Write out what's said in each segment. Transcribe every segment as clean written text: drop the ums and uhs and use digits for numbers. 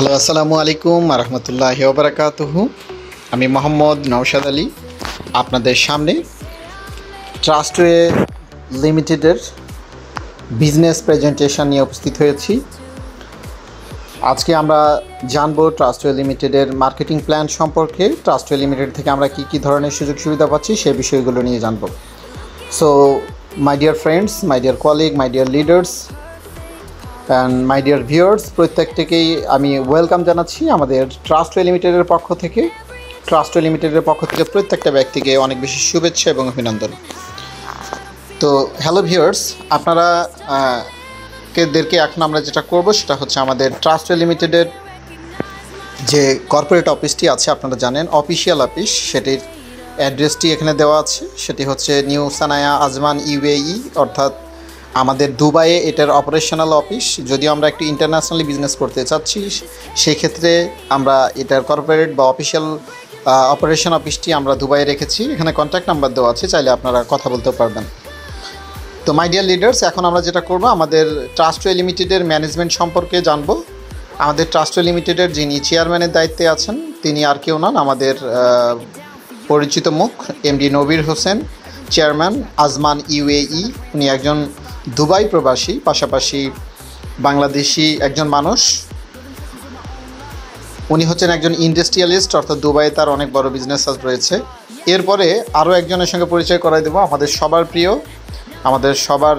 Hello, আসসালামু আলাইকুম রহমতুল্লাহি ওয়া বারাকাতুহু। আমি মোহাম্মদ নওশাদ আলী আপনাদের সামনে ট্রাস্টওয়ে লিমিটেডের বিজনেস প্রেজেন্টেশন নিয়ে উপস্থিত হয়েছি। আজকে আমরা জানবো ট্রাস্টওয়ে লিমিটেডের মার্কেটিং প্ল্যান সম্পর্কে। ট্রাস্টওয়ে লিমিটেড থেকে আমরা কী ধরনের সুযোগ সুবিধা পাচ্ছি সেই বিষয়গুলো নিয়ে জানবো। So my dear friends, my dear colleague, my dear leaders and my dear viewers, প্রত্যেককেই আমি ওয়েলকাম জানাচ্ছি আমাদের ট্রাস্টওয়ে লিমিটেডের পক্ষ থেকে। ট্রাস্টওয়ে লিমিটেডের পক্ষ থেকে প্রত্যেকটা ব্যক্তিকে অনেক বেশি শুভেচ্ছা এবং অভিনন্দন। তো হ্যালো ভিউয়ার্স, আপনারা দেরকে এখন আমরা যেটা করব সেটা হচ্ছে আমাদের ট্রাস্টওয়ে লিমিটেডের যে কর্পোরেট অফিসটি আছে, আপনারা জানেন অফিসিয়াল অফিস, সেটির অ্যাড্রেসটি এখানে দেওয়া আছে। সেটি হচ্ছে নিউ সানায়া আজমান ইউএই, অর্থাৎ আমাদের দুবাইয়ে এটার অপারেশনাল অফিস। যদিও আমরা একটু ইন্টারন্যাশনালি বিজনেস করতে চাচ্ছি, সেই ক্ষেত্রে আমরা এটার কর্পোরেট বা অফিসিয়াল অপারেশন অফিসটি আমরা দুবাইয়ে রেখেছি। এখানে কন্ট্যাক্ট নাম্বার দেওয়া আছে, চাইলে আপনারা কথা বলতে পারবেন। তো মাই ডিয়ার লিডার্স, এখন আমরা যেটা করব আমাদের ট্রাস্টওয়ে লিমিটেডের ম্যানেজমেন্ট সম্পর্কে জানবো। আমাদের ট্রাস্টওয়ে লিমিটেডের যিনি চেয়ারম্যানের দায়িত্বে আছেন তিনি আর কেউ নন, আমাদের পরিচিত মুখ এমডি নবীর হোসেন, চেয়ারম্যান আজমান ইউএই। উনি একজন দুবাই প্রবাসী, পাশাপাশি বাংলাদেশি একজন মানুষ। উনি হচ্ছেন একজন ইন্ডাস্ট্রিয়ালিস্ট, অর্থাৎ দুবাইয়ে তার অনেক বড় বিজনেস রয়েছে। এরপরে আরও একজনের সঙ্গে পরিচয় করাই দেবো, আমাদের সবার প্রিয়, আমাদের সবার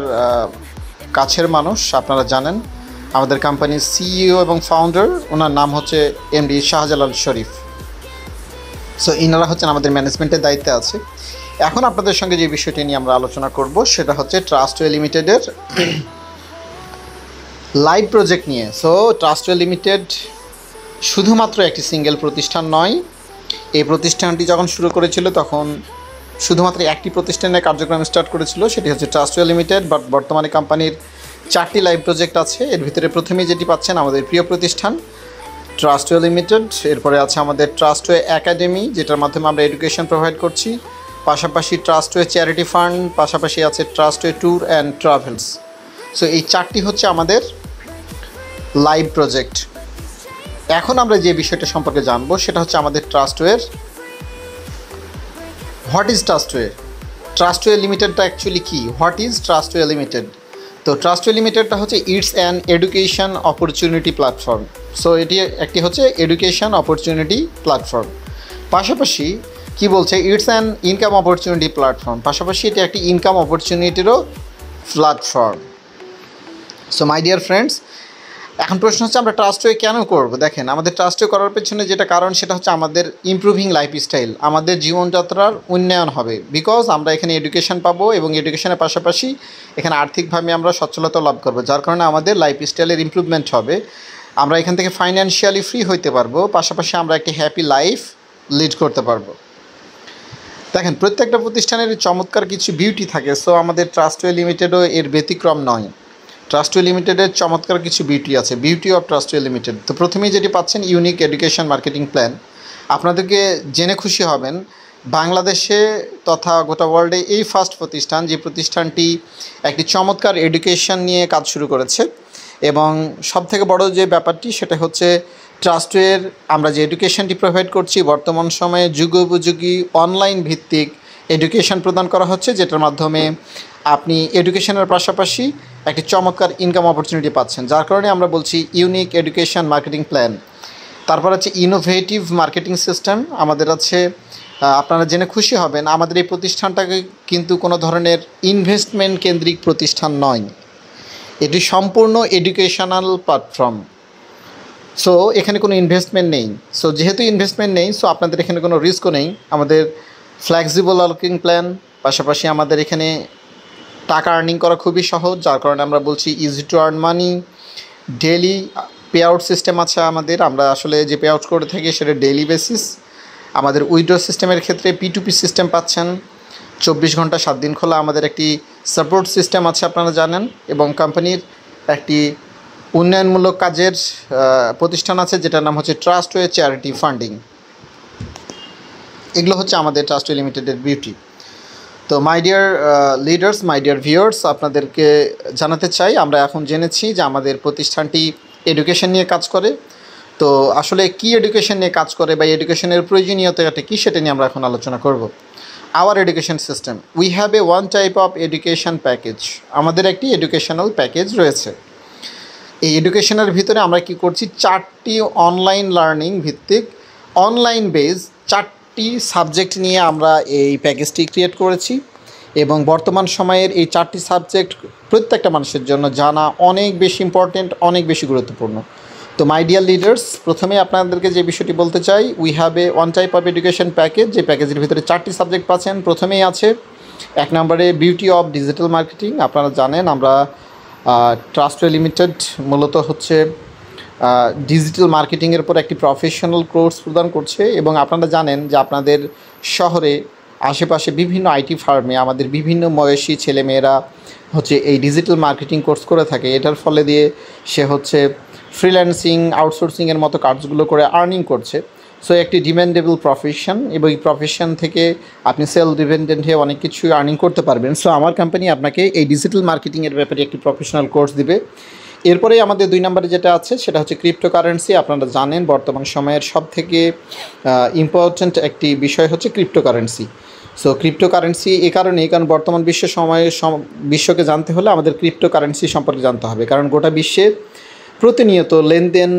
কাছের মানুষ। আপনারা জানেন আমাদের কোম্পানির সিইও এবং ফাউন্ডার, ওনার নাম হচ্ছে এমডি শাহজালাল শরীফ। সো ইনারা হচ্ছেন আমাদের ম্যানেজমেন্টের দায়িত্বে আছে। এখন আপনাদের সঙ্গে যে বিষয়টি নিয়ে আমরা আলোচনা করব সেটা হচ্ছে ট্রাস্টওয়ে লিমিটেডের লাইভ প্রজেক্ট নিয়ে। সো ট্রাস্টওয়ে লিমিটেড শুধুমাত্র একটি সিঙ্গেল প্রতিষ্ঠান নয়। এই প্রতিষ্ঠানটি যখন শুরু করেছিল তখন শুধুমাত্র একটি প্রতিষ্ঠানের কার্যক্রম স্টার্ট করেছিল, সেটি হচ্ছে ট্রাস্টওয়ে লিমিটেড। বাট বর্তমানে কোম্পানির 4টি লাইভ প্রজেক্ট আছে। এর ভিতরে প্রথমেই যেটি পাচ্ছেন আমাদের প্রিয় প্রতিষ্ঠান ট্রাস্টওয়ে লিমিটেড। এরপরে আছে আমাদের ট্রাস্টওয়ে একাডেমি, যেটার মাধ্যমে আমরা এডুকেশন প্রোভাইড করছি, পাশাপাশি ট্রাস্টওয়ে চ্যারিটি ফান্ড, পাশাপাশি আছে ট্রাস্টওয়ে ট্যুর অ্যান্ড ট্রাভেলস। সো এই 4টি হচ্ছে আমাদের লাইভ প্রজেক্ট। এখন আমরা যে বিষয়টা সম্পর্কে জানবো সেটা হচ্ছে আমাদের ট্রাস্টওয়ের হোয়াট ইজ ট্রাস্টওয়ে। ট্রাস্টওয়ে লিমিটেডটা অ্যাকচুয়ালি কী, হোয়াট ইজ ট্রাস্টওয়ে লিমিটেড? তো ট্রাস্টওয়ে লিমিটেডটা হচ্ছে it's an education opportunity platform. So এটি একটি হচ্ছে এডুকেশন অপরচুনিটি প্ল্যাটফর্ম। পাশাপাশি কি বলছে, it's an income opportunity platform, পাশাপাশি এটি একটি ইনকাম অপরচুনিটিরও platform. So my dear friends, এখন প্রশ্ন হচ্ছে আমরা ট্রাস্টওয়ে কেন করব? দেখেন, আমাদের ট্রাস্টওয়ে করার পেছনে যেটা কারণ সেটা হচ্ছে আমাদের ইমপ্রুভিং লাইফস্টাইল, আমাদের জীবনযাত্রার উন্নয়ন হবে। বিকজ আমরা এখানে এডুকেশন পাবো এবং এডুকেশনের পাশাপাশি এখানে আর্থিকভাবে আমরা সচ্ছলতা লাভ করবো, যার কারণে আমাদের লাইফস্টাইলের ইমপ্রুভমেন্ট হবে। আমরা এখান থেকে ফাইন্যান্সিয়ালি ফ্রি হইতে পারবো, পাশাপাশি আমরা একটি হ্যাপি লাইফ লিড করতে পারবো। দেখেন, প্রত্যেকটা প্রতিষ্ঠানের চমৎকার কিছু বিউটি থাকে। সো আমাদের ট্রাস্টওয়ে লিমিটেডও এর ব্যতিক্রম নয়। ট্রাস্টওয়ে লিমিটেডের চমৎকার কিছু বিউটি আছে, বিউটি অফ ট্রাস্টওয়ে লিমিটেড। তো প্রথমেই যেটি পাচ্ছেন ইউনিক এডুকেশন মার্কেটিং প্ল্যান। আপনাদেরকে জেনে খুশি হবেন, বাংলাদেশে তথা গোটা ওয়ার্ল্ডে এই ফার্স্ট প্রতিষ্ঠান যে প্রতিষ্ঠানটি একটি চমৎকার এডুকেশন নিয়ে কাজ শুরু করেছে। এবং সবথেকে বড় যে ব্যাপারটি সেটা হচ্ছে ট্রাস্টওয়ের আমরা যে এডুকেশনটি প্রোভাইড করছি, বর্তমান সময়ে যুগোপযোগী অনলাইন ভিত্তিক এডুকেশন প্রদান করা হচ্ছে, যেটার মাধ্যমে আপনি এডুকেশনের পাশাপাশি একটি চমৎকার ইনকাম অপরচুনিটি পাচ্ছেন, যার কারণে আমরা বলছি ইউনিক এডুকেশন মার্কেটিং প্ল্যান। তারপর আছে ইনোভেটিভ মার্কেটিং সিস্টেম আমাদের আছে। আপনারা জেনে খুশি হবেন, আমাদের এই প্রতিষ্ঠানটাকে কিন্তু কোনো ধরনের ইনভেস্টমেন্ট কেন্দ্রিক প্রতিষ্ঠান নয়, এটি সম্পূর্ণ এডুকেশনাল প্ল্যাটফর্ম। সো এখানে কোনো ইনভেস্টমেন্ট নেই। সো যেহেতু ইনভেস্টমেন্ট নেই, সো আপনাদের এখানে কোনো রিস্কও নেই। আমাদের ফ্লেক্সিবল আর্নিং প্ল্যান, পাশাপাশি আমাদের এখানে টাকা আর্নিং করা খুবই সহজ, যার কারণে আমরা বলছি easy to earn money. Daily pay out system আছে আমাদের, আমরা আসলে যে পে আউট করে থাকি সেটা ডেইলি বেসিস। আমাদের উইথড্র সিস্টেমের ক্ষেত্রে P2P সিস্টেম পাচ্ছেন, 24 ঘন্টা 7 দিন খোলা। আমাদের একটি সাপোর্ট সিস্টেম আছে, আপনারা জানেন। এবং কোম্পানির একটি উন্নয়নমূলক কাজের প্রতিষ্ঠান আছে, যেটার নাম হচ্ছে ট্রাস্টওয়ে চ্যারিটি ফান্ডিং। এগুলো হচ্ছে আমাদের ট্রাস্টওয়ে লিমিটেডের বিউটি। তো my dear leaders, my dear viewers, আপনাদেরকে জানাতে চাই আমরা এখন জেনেছি যে আমাদের প্রতিষ্ঠানটি এডুকেশন নিয়ে কাজ করে। তো আসলে কি এডুকেশন নিয়ে কাজ করে বা এডুকেশনের প্রয়োজনীয়তাটা কী সেটা নিয়ে আমরা এখন আলোচনা করব। Hour education system, we have a one type of education package. আমাদের একটি এডুকেশনাল প্যাকেজ রয়েছে। এই এডুকেশনের ভিতরে আমরা কি করছি, 4টি অনলাইন লার্নিং ভিত্তিক অনলাইন বেস 4টি সাবজেক্ট নিয়ে আমরা এই প্যাকেজটি ক্রিয়েট করেছি এবং বর্তমান সময়ের এই 4টি সাবজেক্ট প্রত্যেকটা মানুষের জন্য জানা অনেক বেশি ইম্পর্টেন্ট, অনেক বেশি গুরুত্বপূর্ণ। তো মাই ডিয়ার লিডার্স, প্রথমে আপনাদেরকে যে বিষয়টি বলতে চাই, we have a one type of education package. যে প্যাকেজের ভিতরে 4টি সাবজেক্ট পাচ্ছেন। প্রথমেই আছে 1 নম্বরে বিউটি অফ ডিজিটাল মার্কেটিং। আপনারা জানেন আমরা ট্রাস্টওয়ে লিমিটেড মূলত হচ্ছে ডিজিটাল মার্কেটিংয়ের উপর একটি প্রফেশনাল কোর্স প্রদান করছে এবং আপনারা জানেন যে আপনাদের শহরে আশেপাশে বিভিন্ন আইটি ফার্মে আমাদের বিভিন্ন বয়সী ছেলেমেয়েরা হচ্ছে এই ডিজিটাল মার্কেটিং কোর্স করে থাকে। এটার ফলে দিয়ে সে হচ্ছে ফ্রিল্যান্সিং, আউটসোর্সিংয়ের মতো কাজগুলো করে আর্নিং করছে। সো একটি ডিমান্ডেবল প্রফেশন এবং এই প্রফেশন থেকে আপনি সেলফ ডিপেন্ডেন্ট হয়ে অনেক কিছু আর্নিং করতে পারবেন। সো আমার কোম্পানি আপনাকে এই ডিজিটাল মার্কেটিংয়ের ব্যাপারে একটি প্রফেশনাল কোর্স দিবে। এরপরে আমাদের 2 নম্বরে যেটা আছে সেটা হচ্ছে ক্রিপ্টোকারেন্সি। আপনারা জানেন বর্তমান সময়ের সবথেকে ইম্পর্ট্যান্ট একটি বিষয় হচ্ছে ক্রিপ্টোকারেন্সি। সো ক্রিপ্টোকারেন্সি কারণ বর্তমান বিশ্বকে জানতে হলে আমাদের ক্রিপ্টোকারেন্সি সম্পর্কে জানতে হবে, কারণ গোটা বিশ্বে প্রতিনিয়ত লেনদেন,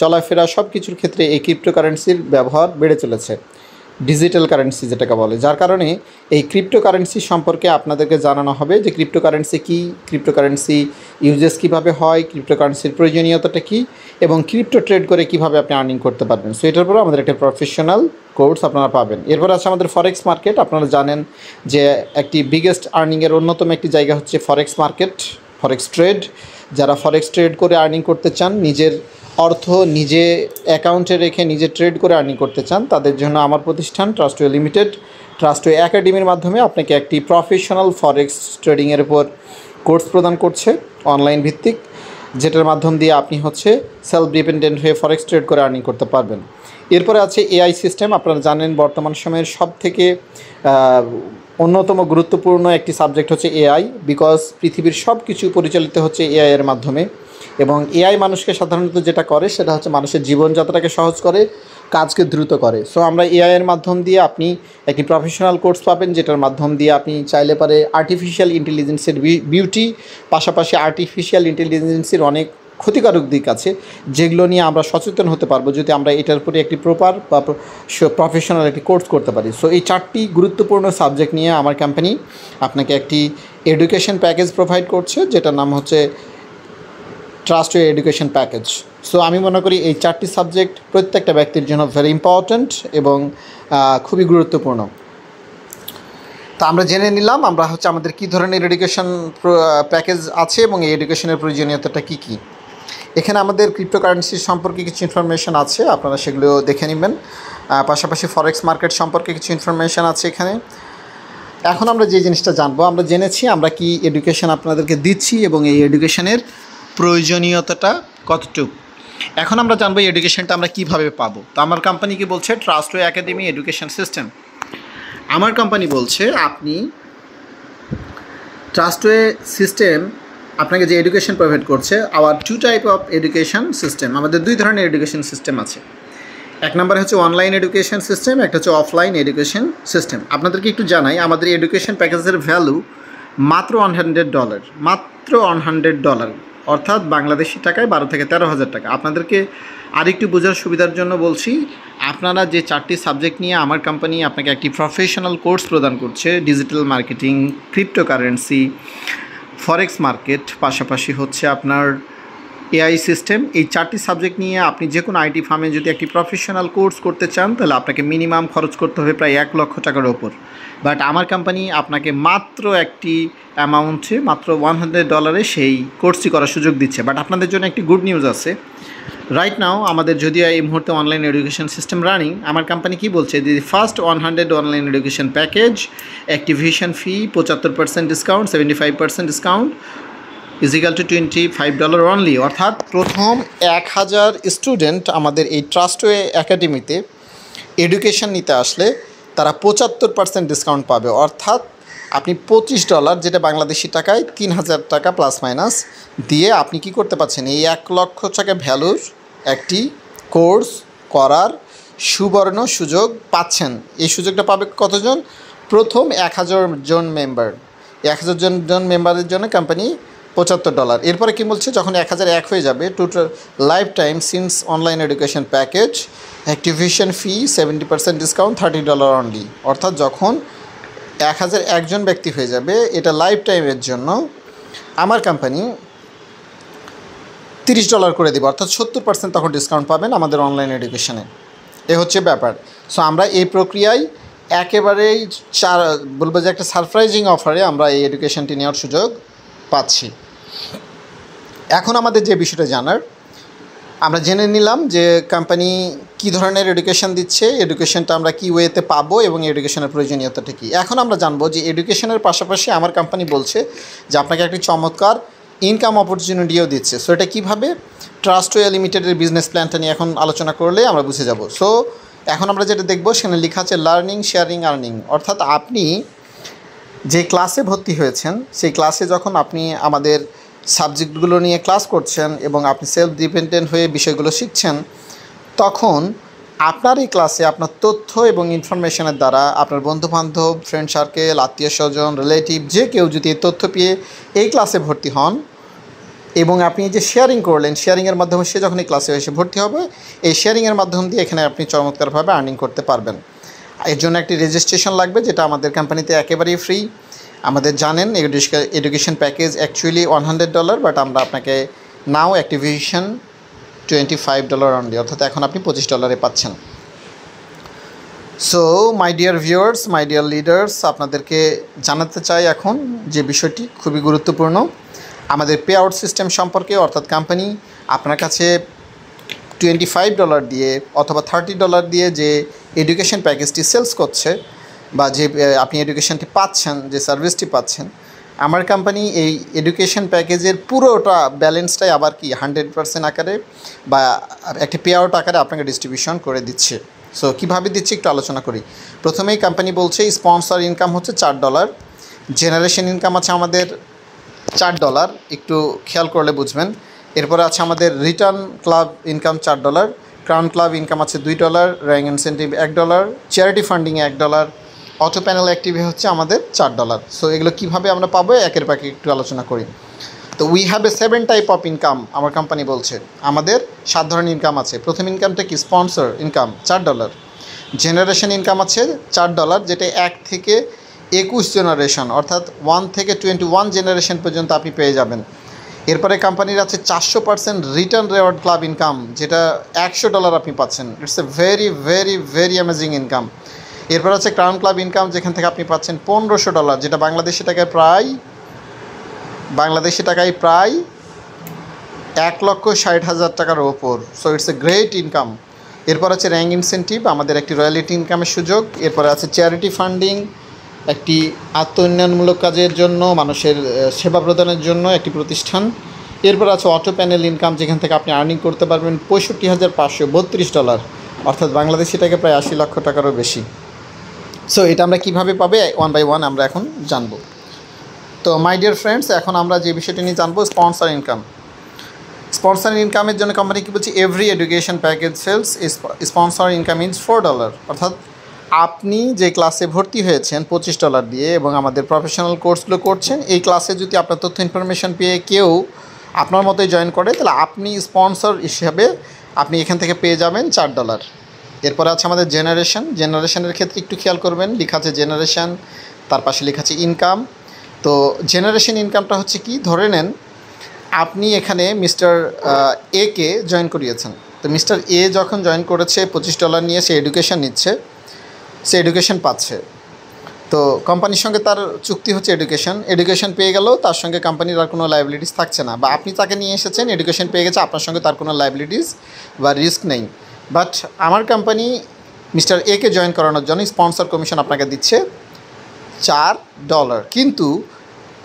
চলাফেরা সব কিছুর ক্ষেত্রে এই ক্রিপ্টোকারেন্সির ব্যবহার বেড়ে চলেছে, ডিজিটাল কারেন্সি যেটাকে বলে। যার কারণে এই ক্রিপ্টোকারেন্সি সম্পর্কে আপনাদেরকে জানানো হবে যে ক্রিপ্টোকারেন্সি কী, ক্রিপ্টোকারেন্সি ইউজেস কীভাবে হয়, ক্রিপ্টোকারেন্সির প্রয়োজনীয়তাটা কী এবং ক্রিপ্টো ট্রেড করে কীভাবে আপনি আর্নিং করতে পারবেন। সো এটার পরে আমাদের একটা প্রফেশনাল কোর্স আপনারা পাবেন। এরপর আছে আমাদের ফরেক্স মার্কেট। আপনারা জানেন যে একটি বিগেস্ট আর্নিংয়ের অন্যতম একটি জায়গা হচ্ছে ফরেক্স মার্কেট, ফরেক্স ট্রেড। যারা ফরেক্স ট্রেড করে আর্নিং করতে চান, নিজের অর্থ নিজে অ্যাকাউন্টে রেখে নিজে ট্রেড করে আর্নিং করতে চান, তাদের জন্য আমার প্রতিষ্ঠান ট্রাস্টওয়ে লিমিটেড, ট্রাস্টওয়ে একাডেমির মাধ্যমে আপনাকে একটি প্রফেশনাল ফরেক্স ট্রেডিংয়ের উপর কোর্স প্রদান করছে অনলাইন ভিত্তিক, যেটার মাধ্যম দিয়ে আপনি হচ্ছে সেলফ ডিপেন্ডেন্ট হয়ে ফরেক্স ট্রেড করে আর্নিং করতে পারবেন। এরপরে আছে এআই সিস্টেম। আপনারা জানেন বর্তমান সময়ের সবথেকে অন্যতম গুরুত্বপূর্ণ একটি সাবজেক্ট হচ্ছে এআই, বিকজ পৃথিবীর সব কিছু পরিচালিত হচ্ছে এআই এর মাধ্যমে এবং এআই মানুষকে সাধারণত যেটা করে সেটা হচ্ছে মানুষের জীবনযাত্রাকে সহজ করে, কাজকে দ্রুত করে। সো আমরা এআই এর মাধ্যম দিয়ে আপনি একটি প্রফেশনাল কোর্স পাবেন, যেটার মাধ্যম দিয়ে আপনি চাইলে পারে আর্টিফিশিয়াল ইন্টেলিজেন্সের বিউটি, পাশাপাশি আর্টিফিশিয়াল ইন্টেলিজেন্সের অনেক ক্ষতিকারক দিক আছে যেগুলো নিয়ে আমরা সচেতন হতে পারবো যদি আমরা এটার উপরে একটি প্রপার বা প্রফেশনাল একটি কোর্স করতে পারি। সো এই 4টি গুরুত্বপূর্ণ সাবজেক্ট নিয়ে আমার কোম্পানি আপনাকে একটি এডুকেশন প্যাকেজ প্রোভাইড করছে, যেটার নাম হচ্ছে ট্রাস্টওয়ে এডুকেশন প্যাকেজ। সো আমি মনে করি এই 4টি সাবজেক্ট প্রত্যেকটা ব্যক্তির জন্য ভেরি ইম্পর্ট্যান্ট এবং খুবই গুরুত্বপূর্ণ। তা আমরা জেনে নিলাম আমরা হচ্ছে আমাদের কী ধরনের এডুকেশন প্যাকেজ আছে এবং এই এডুকেশনের প্রয়োজনীয়তাটা কী কী। এখানে আমাদের ক্রিপ্টোকারেন্সি সম্পর্কে কিছু ইনফরমেশান আছে, আপনারা সেগুলো দেখে নেবেন। পাশাপাশি ফরেক্স মার্কেট সম্পর্কে কিছু ইনফরমেশান আছে এখানে। এখন আমরা যে জিনিসটা জানবো, আমরা জেনেছি আমরা কি এডুকেশন আপনাদেরকে দিচ্ছি এবং এই এডুকেশনের প্রয়োজনীয়তাটা কতটুকু। এখন আমরা জানবো এই এডুকেশনটা আমরা কীভাবে পাবো। তো আমার কোম্পানি কি বলছে, ট্রাস্টওয়ে একাডেমি এডুকেশন সিস্টেম। আমার কোম্পানি বলছে আপনি ট্রাস্টওয়ে সিস্টেম আপনাকে যে এডুকেশন প্রোভাইড করছে, our 2 type of education system. আমাদের 2 ধরনের এডুকেশন সিস্টেম আছে। 1 নম্বরে হচ্ছে অনলাইন এডুকেশন সিস্টেম, একটা হচ্ছে অফলাইন এডুকেশন সিস্টেম। আপনাদেরকে একটু জানাই আমাদের এডুকেশন প্যাকেজের ভ্যালু মাত্র $100, মাত্র $100, অর্থাৎ বাংলাদেশি টাকায় 12 থেকে 13,000 টাকা। আপনাদেরকে আরেকটু বোঝার সুবিধার জন্য বলছি, আপনারা যে 4টি সাবজেক্ট নিয়ে আমার কোম্পানি আপনাকে একটি প্রফেশনাল কোর্স প্রদান করছে, ডিজিটাল মার্কেটিং, ক্রিপ্টোকারেন্সি, ফরেক্স মার্কেট, পাশাপাশি হচ্ছে আপনার এআই সিস্টেম, এই 4টি সাবজেক্ট নিয়ে আপনি যে কোনো আইটি ফার্মে যদি একটি প্রফেশনাল কোর্স করতে চান তাহলে আপনাকে মিনিমাম খরচ করতে হবে প্রায় $1 লক্ষ ওপর। বাট আমার কোম্পানি আপনাকে মাত্র একটি অ্যামাউন্টে, মাত্র $100 সেই কোর্সটি করার সুযোগ দিচ্ছে। বাট আপনাদের জন্য একটি গুড নিউজ আছে। রাইট নাও আমাদের যদিও এই মুহূর্তে অনলাইন এডুকেশন সিস্টেম রানিং, আমার কোম্পানি কি বলছে, the first 100 online education package, activation fee 75% discount, 75% discount equal to $25 only. অর্থাৎ প্রথম 1000 স্টুডেন্ট আমাদের এই ট্রাস্টওয়ে একাডেমিতে এডুকেশন নিতে আসলে তারা 75% ডিসকাউন্ট পাবে। অর্থাৎ আপনি $25, যেটা বাংলাদেশি টাকায় 3000 টাকা প্লাস মাইনাস দিয়ে আপনি কি করতে পারছেন, এই $1 লক্ষ ভ্যালুর একটি কোর্স করার সুবর্ণ সুযোগ পাচ্ছেন। এই সুযোগটা পাবে কতজন? প্রথম 1000 জন মেম্বার। 1000 জন মেম্বারের জন্য কোম্পানি $75। এরপরে কী বলছে, যখন 1001 হয়ে যাবে, total life time since online education package activation fee 70% discount $30 only. অর্থাৎ যখন 1001 জন ব্যক্তি হয়ে যাবে, এটা লাইফ টাইমের জন্য আমার কোম্পানি $30 করে দেবে, অর্থাৎ 70% তখন ডিসকাউন্ট পাবেন আমাদের অনলাইন এডুকেশনে। এ হচ্ছে ব্যাপার। সো আমরা এই প্রক্রিয়ায় একেবারেই বলবো যে একটা সারপ্রাইজিং অফারে আমরা এই এডুকেশনটি নেওয়ার সুযোগ পাচ্ছি। এখন আমাদের যে বিষয়টা জানার, আমরা জেনে নিলাম যে কোম্পানি কী ধরনের এডুকেশন দিচ্ছে, এডুকেশনটা আমরা কী ওয়েতে পাবো এবং এডুকেশনের প্রয়োজনীয়তাটা কী। এখন আমরা জানবো যে এডুকেশনের পাশাপাশি আমার কোম্পানি বলছে যে আপনাকে একটি চমৎকার ইনকাম অপরচুনিটিও দিচ্ছে। সো এটা কীভাবে, ট্রাস্টওয়ে লিমিটেডের বিজনেস প্ল্যানটা নিয়ে এখন আলোচনা করলে আমরা বুঝে যাব। সো এখন আমরা যেটা দেখব, সেখানে লেখা আছে লার্নিং শেয়ারিং আর্নিং। অর্থাৎ আপনি যে ক্লাসে ভর্তি হয়েছেন, সেই ক্লাসে যখন আপনি আমাদের সাবজেক্টগুলো নিয়ে ক্লাস করছেন এবং আপনি সেলফ ডিপেন্ডেন্ট হয়ে বিষয়গুলো শিখছেন, তখন আপনার এই ক্লাসে আপনার তথ্য এবং ইনফরমেশনের দ্বারা আপনার বন্ধুবান্ধব, ফ্রেন্ড সার্কেল, আত্মীয় স্বজন, রিলেটিভ যে কেউ যদি এই তথ্য পেয়ে এই ক্লাসে ভর্তি হন এবং আপনি যে শেয়ারিং করলেন, শেয়ারিংয়ের মাধ্যমে সে যখন এই ক্লাসে এসে ভর্তি হবে, এই শেয়ারিংয়ের মাধ্যম দিয়ে এখানে আপনি চমৎকারভাবে আর্নিং করতে পারবেন। এর জন্য একটি রেজিস্ট্রেশন লাগবে, যেটা আমাদের কোম্পানিতে একেবারেই ফ্রি। আমাদের জানেন এডুকেশন প্যাকেজ অ্যাকচুয়ালি $100, বাট আমরা আপনাকে নাও অ্যাক্টিভেশন $25 অনলি, অর্থাৎ এখন আপনি $25 পাচ্ছেন। So my dear viewers, my dear leaders, আপনাদেরকে জানাতে চাই এখন যে বিষয়টি খুবই গুরুত্বপূর্ণ আমাদের পে আউট সিস্টেম সম্পর্কে। অর্থাৎ কোম্পানি আপনার কাছে $25 দিয়ে অথবা $30 দিয়ে যে এডুকেশন প্যাকেজটি সেলস করছে বা যে আপনি এডুকেশনটি পাচ্ছেন, যে সার্ভিসটি পাচ্ছেন, আমার কোম্পানি এই এডুকেশন প্যাকেজের পুরোটা ব্যালেন্সটাই আবার কি 100% আকারে বা একটি পে আউট আকারে আপনাকে ডিস্ট্রিবিউশন করে দিচ্ছে। সো কীভাবে দিচ্ছে একটু আলোচনা করি। প্রথমেই কোম্পানি বলছে স্পন্সর ইনকাম হচ্ছে $4, জেনারেশন ইনকাম আছে আমাদের $4, একটু খেয়াল করলে বুঝবেন। এরপরে আছে আমাদের return club income $4, crown club income আছে $2, rank incentive $1, charity funding $1, auto panel অ্যাক্টিভে হচ্ছে আমাদের $4। সো এগুলো কীভাবে আমরা পাবো একের পাকে একটু আলোচনা করি। তো we have a 7 type of income, আমার কোম্পানি বলছে আমাদের 7 ধরনের ইনকাম আছে। প্রথম ইনকামটা কি? স্পন্সর ইনকাম $4, জেনারেশন ইনকাম আছে $4, যেটা 1 থেকে 21 জেনারেশন, অর্থাৎ 1 থেকে 21 জেনারেশন পর্যন্ত আপনি পেয়ে যাবেন। এরপরে কোম্পানির আছে 400% রিটার্ন রেওয়ার্ড ক্লাব ইনকাম, যেটা $100 আপনি পাচ্ছেন। It's a very very very amazing income. এরপর আছে ক্রাউন ক্লাব ইনকাম, যেখান থেকে আপনি পাচ্ছেন $1500, যেটা বাংলাদেশি টাকায় প্রায় $1,60,000 টাকার ওপর। So it's a great income. এরপর আছে র্যাঙ্ক ইনসেন্টিভ, আমাদের একটি রয়্যালিটি ইনকামের সুযোগ। এরপরে আছে চ্যারিটি ফান্ডিং, একটি আত্ম-উন্নয়নমূলক কাজের জন্য, মানুষের সেবা প্রদানের জন্য একটি প্রতিষ্ঠান। এরপর আছে অটো প্যানেল ইনকাম, যেখান থেকে আপনি আর্নিং করতে পারবেন $65,532, অর্থাৎ বাংলাদেশি টাকা প্রায় 80 লক্ষ টাকারও বেশি। সো এটা আমরা কীভাবে পাবে ওয়ান বাই ওয়ান আমরা এখন জানবো। তো মাই ডিয়ার ফ্রেন্ডস, এখন আমরা যে বিষয়টি নিয়ে জানবো স্পন্সর ইনকাম। স্পন্সর ইনকামের জন্য কোম্পানি কী বলছে, every education package sales sponsor income is $4, অর্থাৎ আপনি যে ক্লাসে ভর্তি হয়েছেন $25 দিয়ে এবং আমাদের প্রফেশনাল কোর্সগুলো করছেন, এই ক্লাসে যদি আপনার তথ্য ইনফরমেশন পেয়ে কেউ আপনার মতোই জয়েন করে, তাহলে আপনি স্পন্সর হিসাবে আপনি এখান থেকে পেয়ে যাবেন $4। এরপরে আছে আমাদের জেনারেশনের ক্ষেত্রে একটু খেয়াল করবেন, লেখা আছে জেনারেশন, তার পাশে লেখা আছে ইনকাম। তো জেনারেশন ইনকামটা হচ্ছে কি, ধরে নেন আপনি এখানে মিস্টার এ কে জয়েন করিয়েছেন। তো মিস্টার এ যখন জয়েন করেছে $25 নিয়ে, সে এডুকেশন নিচ্ছে, সে এডুকেশন পাচ্ছে। তো কোম্পানির সঙ্গে তার চুক্তি হচ্ছে এডুকেশন পেয়ে গেলেও তার সঙ্গে কোম্পানির আর কোনো লায়াবিলিটিস থাকছে না, বা আপনি তাকে নিয়ে এসেছেন, এডুকেশন পেয়ে গেছে, আপনার সঙ্গে তার কোনো লায়াবিলিটিস বা রিস্ক নেই। বাট আমার কোম্পানি মিস্টার এ কে জয়েন করানোর জন্য স্পন্সর কমিশন আপনাকে দিচ্ছে $4, কিন্তু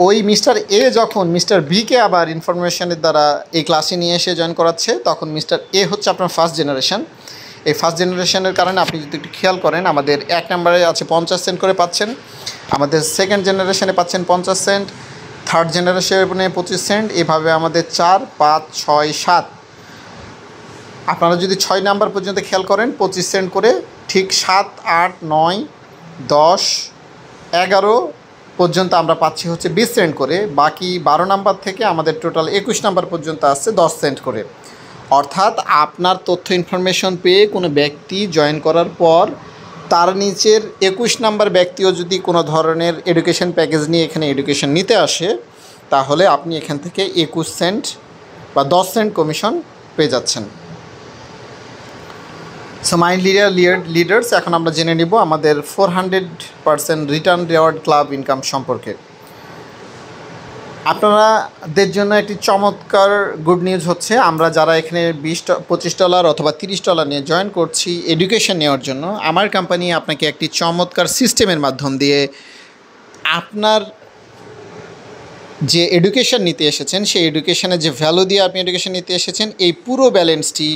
ওই মিস্টার এ যখন মিস্টার বিকে আবার ইনফরমেশনের দ্বারা এই ক্লাসে নিয়ে এসে জয়েন করাচ্ছে, তখন মিস্টার এ হচ্ছে আপনার ফার্স্ট জেনারেশন। এই ফার্স্ট জেনারেশনের কারণে আপনি যদি একটু খেয়াল করেন, আমাদের 1 নম্বরে আছে 50 সেন্ট করে পাচ্ছেন, আমাদের সেকেন্ড জেনারেশনে পাচ্ছেন 50 সেন্ট, থার্ড জেনারেশনে 25 সেন্ট, এভাবে আমাদের 4, 5, 6, 7 আপনারা যদি 6 নাম্বার পর্যন্ত খেয়াল করেন 25 সেন্ট করে, ঠিক 7, 8, 9, 10, 11 পর্যন্ত আমরা পাচ্ছি হচ্ছে 20 সেন্ট করে, বাকি 12 নাম্বার থেকে আমাদের টোটাল 21 নাম্বার পর্যন্ত আসছে 10 সেন্ট করে। অর্থাৎ আপনার তথ্য ইনফরমেশন পেয়ে কোনো ব্যক্তি জয়েন করার পর তার নিচের 21 নাম্বার ব্যক্তিও যদি কোনো ধরনের এডুকেশন প্যাকেজ নিয়ে এখানে এডুকেশন নিতে আসে, তাহলে আপনি এখান থেকে 21 সেন্ট বা 10 সেন্ট কমিশন পেয়ে যাচ্ছেন। সো মাই লিডার্স, এখন আমরা জেনে নিব আমাদের 400% রিটার্ন রিওয়ার্ড ক্লাব ইনকাম সম্পর্কে। আপনাদের জন্য একটি চমৎকার গুড নিউজ হচ্ছে, আমরা যারা এখানে $25 অথবা $30 নিয়ে জয়েন করছি এডুকেশন নেওয়ার জন্য, আমার কোম্পানি আপনাকে একটি চমৎকার সিস্টেমের মাধ্যম দিয়ে আপনার যে এডুকেশন নিতে এসেছেন সেই এডুকেশনের যে ভ্যালু দিয়ে আপনি এডুকেশন নিতে এসেছেন, এই পুরো ব্যালেন্সটি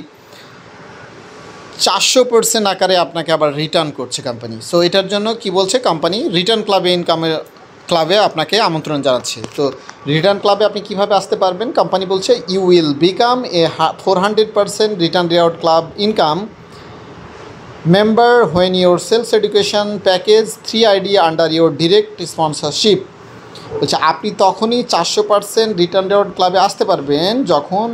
400% আকারে আপনাকে আবার রিটার্ন করছে কোম্পানি। সো এটার জন্য কি বলছে কোম্পানি, রিটার্ন ক্লাবে আপনাকে আমন্ত্রণ জানাচ্ছে। তো রিটার্ন ক্লাবে আপনি কিভাবে আসতে পারবেন, কোম্পানি বলছে you will become a 400% return reward club income member when your sales education package 3ID under your direct sponsorship. বলছে আপনি তখনই 400% রিটার্ন রিওয়ার্ড ক্লাবে আসতে পারবেন যখন